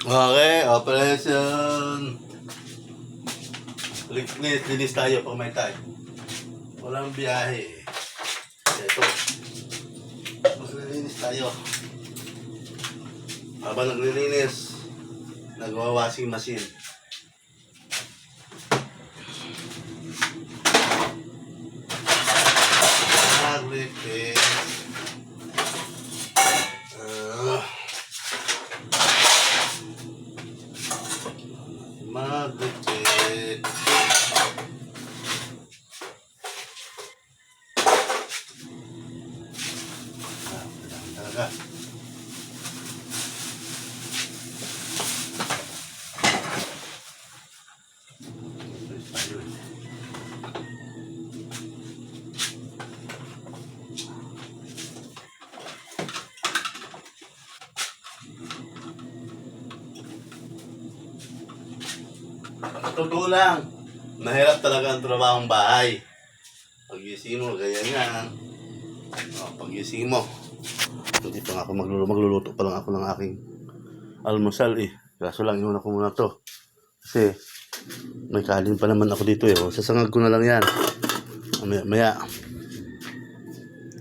Okay, operation. Linis tayo pag may time. Walang biyahe. Ito. Maglilinis tayo. Habang naglilinis, nagwa-washing machine. Naglipis. Maglipis. Talaga. Totoo lang, mahirap talaga ang trabahong bahay. Pag-gising mo, ganyan. Pag-gising mo, hindi pa nga ako magluluto pa lang ako ng aking almusal eh. Kaso lang, iwan ko muna to. Kasi, may kanin pa naman ako dito eh. Sasangag ko na lang yan. Maya.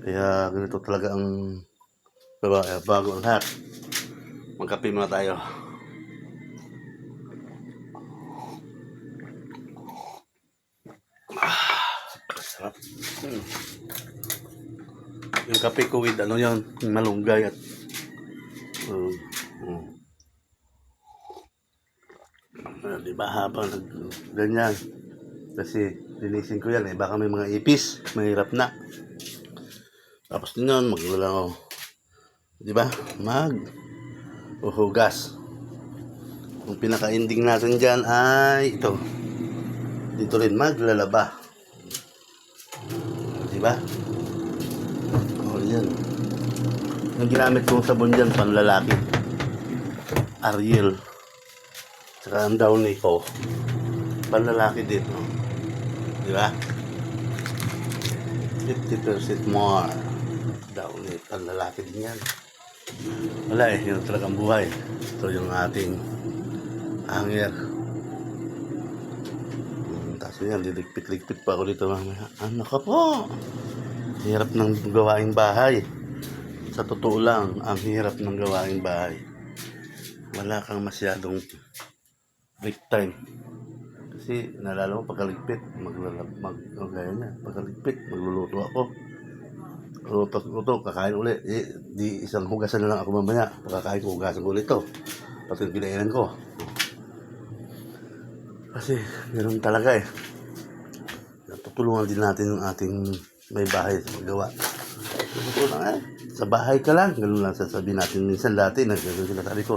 Kaya ganito talaga ang bago ang lahat. Magkape muna tayo. Sarap. Yung kape ko with ano yan, malunggay at diba habang ganyan kasi linisin ko yan eh, baka may mga ipis, mahirap na. Tapos din yun, maglalaw, diba, uhugas. Yung pinaka-ending natin dyan ay ito, dito rin maglalaba, diba? Yan. Yung ginamit kong sabon dyan, panlalaki. Ariel. Saka ang Downy ko. Panlalaki din. No? Di ba? 50% more. Downy. Panlalaki din yan. Wala eh. Yun talagang buhay. Ito yung ating hanger. Tapos yan, liligpit-ligpit pa ako dito mamaya. Ano ka po? Hirap ng gawaing bahay. Sa totoo lang, ang hirap ng gawaing bahay. Wala kang masyadong break time. Kasi nalala mo pagkaligpit, pagkaligpit, magluluto ako. Luto, kakain ulit. Di isang hugasan na lang ako mamaya. Pagkakain ko, hugasan ko ulit ito. Pati yung kinainan ko. Kasi ganoon talaga eh. Tutulungan din natin yung ating may bahay sa magawa. Sa bahay ka lang, gano'n lang sasabihin natin. Minsan dati, nagagawin sila sabi ko,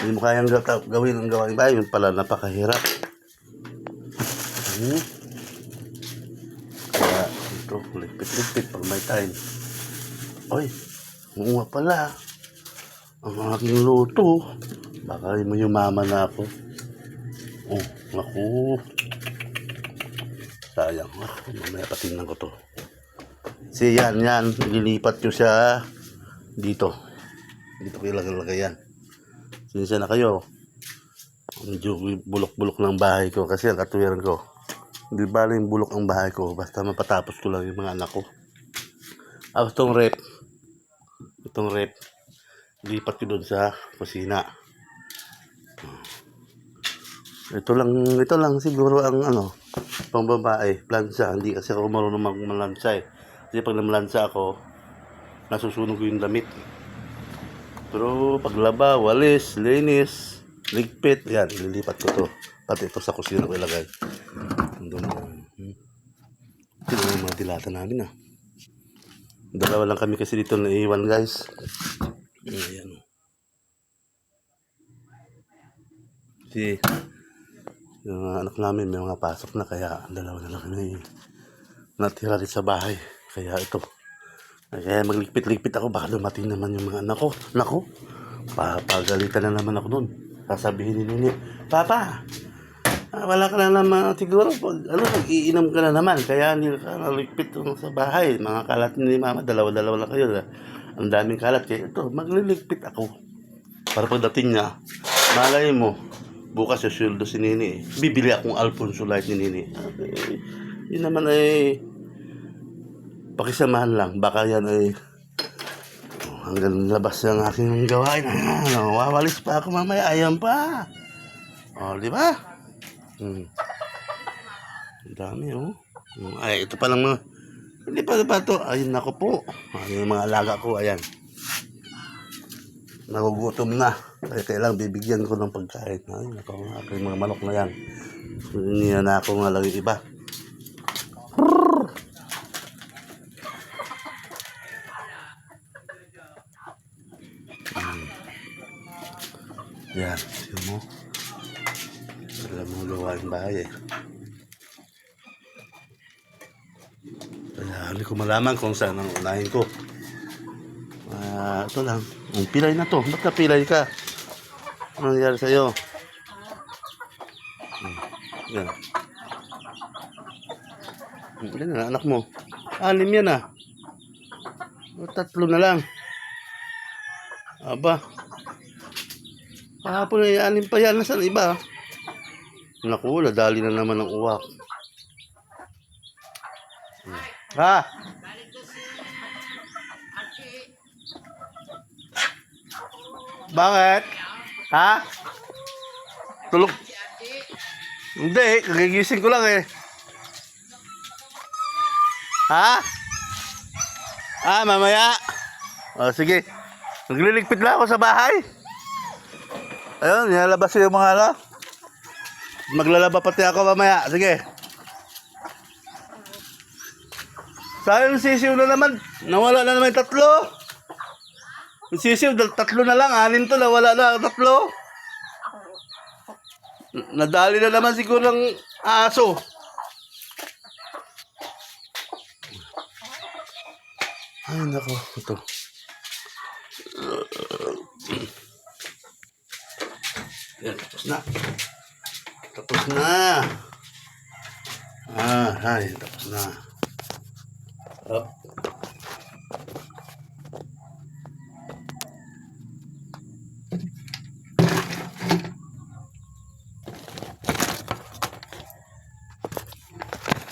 hindi mo kayang gawin ang gawaing bahay, yun pala napakahirap. Kaya ito, ligpit-ligpit pag may time. Oy, nga pala, ang aking luto, baka mo yumaman na ako. Oh, naku. Sayang, mamaya patingnan ko to. Kasi yan, nililipat nyo siya dito. Dito ko ilagay yan. Sinsya na kayo. Medyo bulok-bulok ng bahay ko kasi ang katuwiran ko. Hindi bali yung bulok ang bahay ko. Basta mapatapos ko lang yung mga anak ko. Itong rep. Lipat ko doon sa kusina. Ito lang siguro ang pang babae, plansa. Hindi kasi ako marunong magmalansa eh. Kasi pag namalansa ako, nasusunog ko yung damit. Pero paglaba, walis, linis, ligpit, yan, ililipat ko to. Pati ito sa kusina ko ilagay. Ito na yung mga dilata namin ah. Dalawa lang kami kasi dito na iwan guys. Ayan. Kasi yung anak namin may mga pasok na kaya dalawa na lang kami natira rin sa bahay. Kaya ito. Kaya magligpit-ligpit ako. Baka dumating naman yung mga anak ko. Naku. Papagalitan na naman ako nun. Sasabihin ni Nini, Papa, wala ka na naman. Siguro, mag-iinom ka na naman. Kaya hindi ka naligpit sa bahay. Mga kalat ni Mama, dalawa-dalawa lang kayo. Ang daming kalat. Kaya ito, magliligpit ako. Para pagdating niya, Malay mo, bukas yung sweldo si Nini. Bibili akong Alfonso Light ni Nini. Yun naman ay pakisamahan lang. Baka yan ay hanggang labas ng aking gawain. Wawalis pa ako mamaya. Ayan pa. O, di ba? Ang dami, oh. Ay, ito pa lang mga... Hindi pa ito. Ayun, ako po. Ayun, yung mga alaga ko, ayan. Nagugutom na. Kaya kailang bibigyan ko ng pagkain. Ay, ako nga, aking mga manok na yan. Hindi na ako nga lang yung iba. Yan, yun mo. Alam mo gawain bahay eh. Kaya hindi ko malaman kung saan ang unahin ko. Ito lang. Ang pilay na to. Ba't napilay ka? Ano nangyari sa'yo? Yan. Yan na, anak mo. 6 yan ah. 3 na lang. Aba. Kahapon ay 6 pa yan. Nasaan iba? Naku, nadali na naman ng uwak. Ha? Bakit? Ha? Tulog? Hindi, kagigising ko lang eh. Ha? Mamaya? O, sige. Nagliligpit lang ako sa bahay. Ayun, nilalabas yung mga ala. Maglalaba pati ako mamaya. Sige. Sayang sisiw na naman. Nawala na naman 3. Yung sisiw, 3 na lang. 6 to, nawala na 3. Nadali na naman siguro ng aso. Ay, nako. Ito. Yan, tapos na. Tapos na. Ay, tapos na. Up.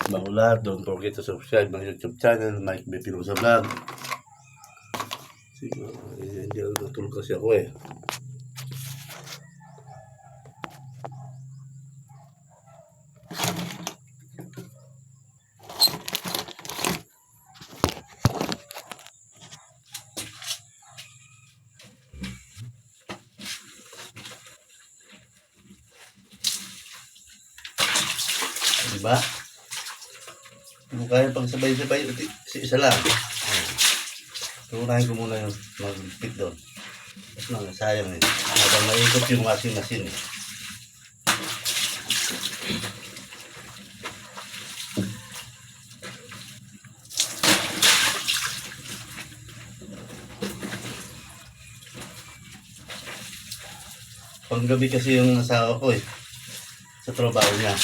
Bago lahat, don't forget to subscribe my YouTube channel, Mike B. Pilosa Vlog. Sige, hindi lang natulog kasi ako eh. Diba? Kung kaya pag sabay-sabay, isa lang. Tunahin ko muna yung mag-pit doon. Tapos na, sayang eh. Habang maikot yung washing machine eh. Panggabi kasi yung asawa ko eh. Sa trabaho niya.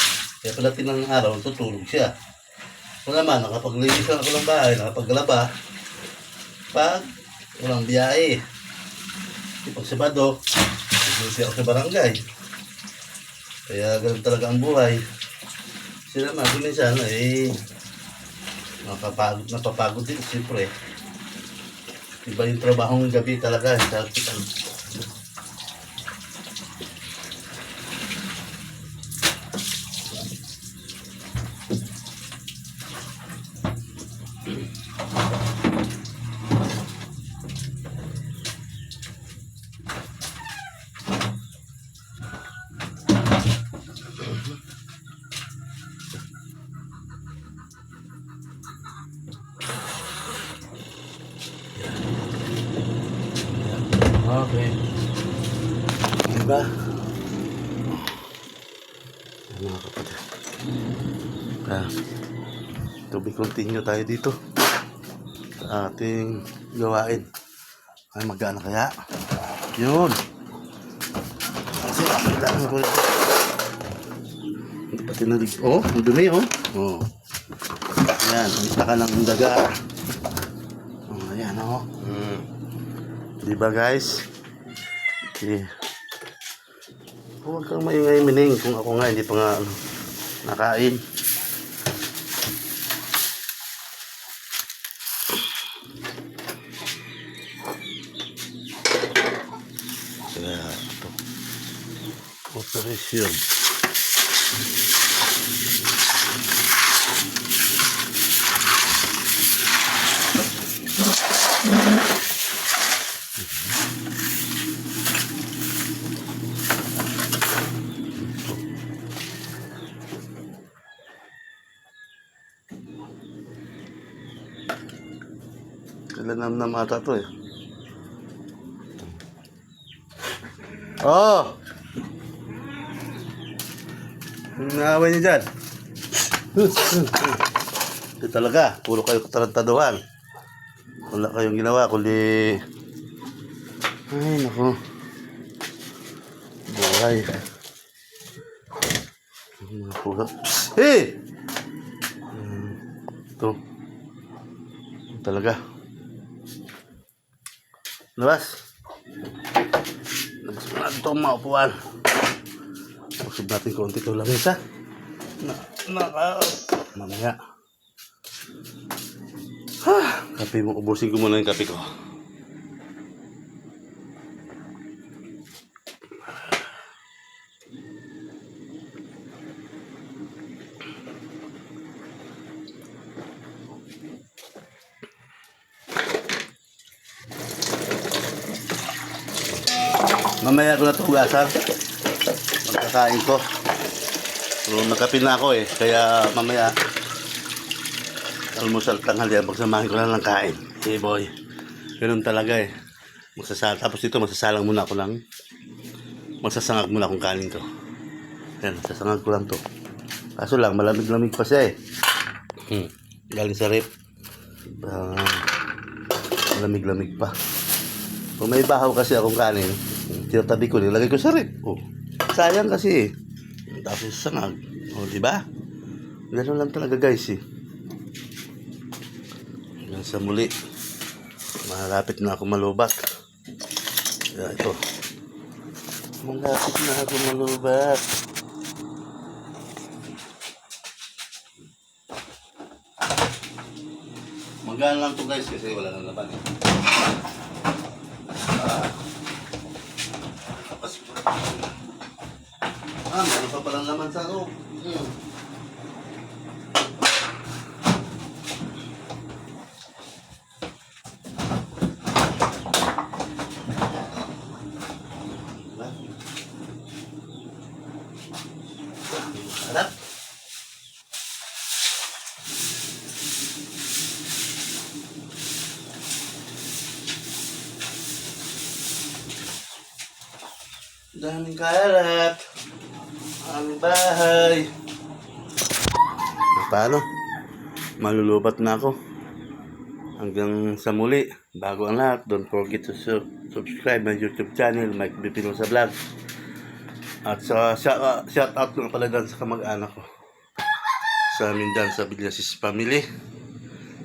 Kaya palating ng araw, tutulog siya. Kung naman, nakapaglinis lang ako ng bahay, nakapaglaba. Pag walang biyahe. Pag Sabado, naglusi ako sa barangay. Kaya ganun talaga ang buhay. Kasi naman, minsan, napapagod din, siyempre. Iba yung trabaho ng gabi talaga. Sa hospital. Okay. Diba? Mga kapatid. To be continue tayo dito sa ating gawain. Ay, magana kaya? Yun. Kasi kailangan ko rin. Hindi pa tinalig. Oh, ang dumi oh. Oh. Ayan, ang taka ng daga. Oh, ayan oh. Diba guys? Okay. Huwag kang maingay, Mining, kung ako nga hindi pa nga nakain. Kaya ito, operasyon. Kailan na mata to eh. Oh! Naaway niyo dyan. Ito talaga, puro kayo katarantaduhan. Wala kayong ginawa, kundi... Ay, naku. Buhay. Hey! Ito. Ito talaga. Labas. Labas mo natin itong maupuan. Usog natin konti ito lang isa. Mamaya. Kape mo. Ubusin ko muna yung kape ko. Mamaya ko na ito hugasan. Magkakain ko. So, nagkape na ako eh. Kaya mamaya almusal tanghali. Magsamahin ko lang ng kain. Hey boy. Ganun talaga eh. Tapos dito magsasalang muna ako lang. Magsasangag muna akong kanin ko. Yan, sasangag ko lang to. Kaso lang, malamig-lamig pa siya eh. Galing sa rep. Malamig-lamig pa. Kung may bahaw kasi akong kanin, tinatabi ko, nilagay ko sa rep. Oh, sayang kasi eh. Tapos sangag. Oh, di ba? Gano'n lang talaga guys eh. Hanggang sa muli. Malapit na ako malubat. Kaya ito. Malapit na ako malubat. Magaan lang to guys kasi wala nang laban eh. Meron pa palang laman sa loob. Harap. Daming kalat. Ang bahay. Paano? Malulubat na ako. Hanggang sa muli. Bago ang lahat, don't forget to subscribe my YouTube channel, Mike B. Pinosa Vlog. At sa shout out nga pala dyan sa kamag-anak ko. Sa amin dyan sa Villasis family.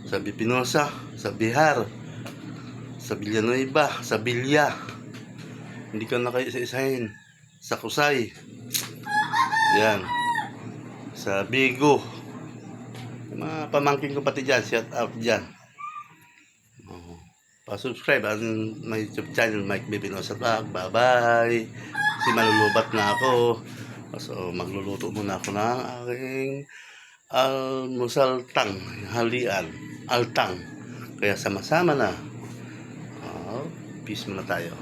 Sa Bipinosa, sa Bihar, sa Villanueva, sa Bilya. Hindi ka na kayo isa-isahin. Sa Kusay. Yan. Sa Bigo. Mga pamangkin ko pati dyan. Shout out dyan. Pa-subscribe ang my YouTube channel, Mike B. Pinosa Vlog. Bye-bye. Kasi malulubat na ako. So, magluluto muna ako ng aking almusal-tang. Halian. Altang. Kaya sama-sama na. Peace muna tayo.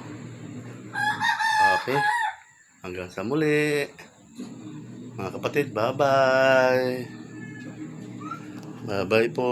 Okay. Hanggang sa muli. Mga kapatid, bye-bye. Bye-bye po.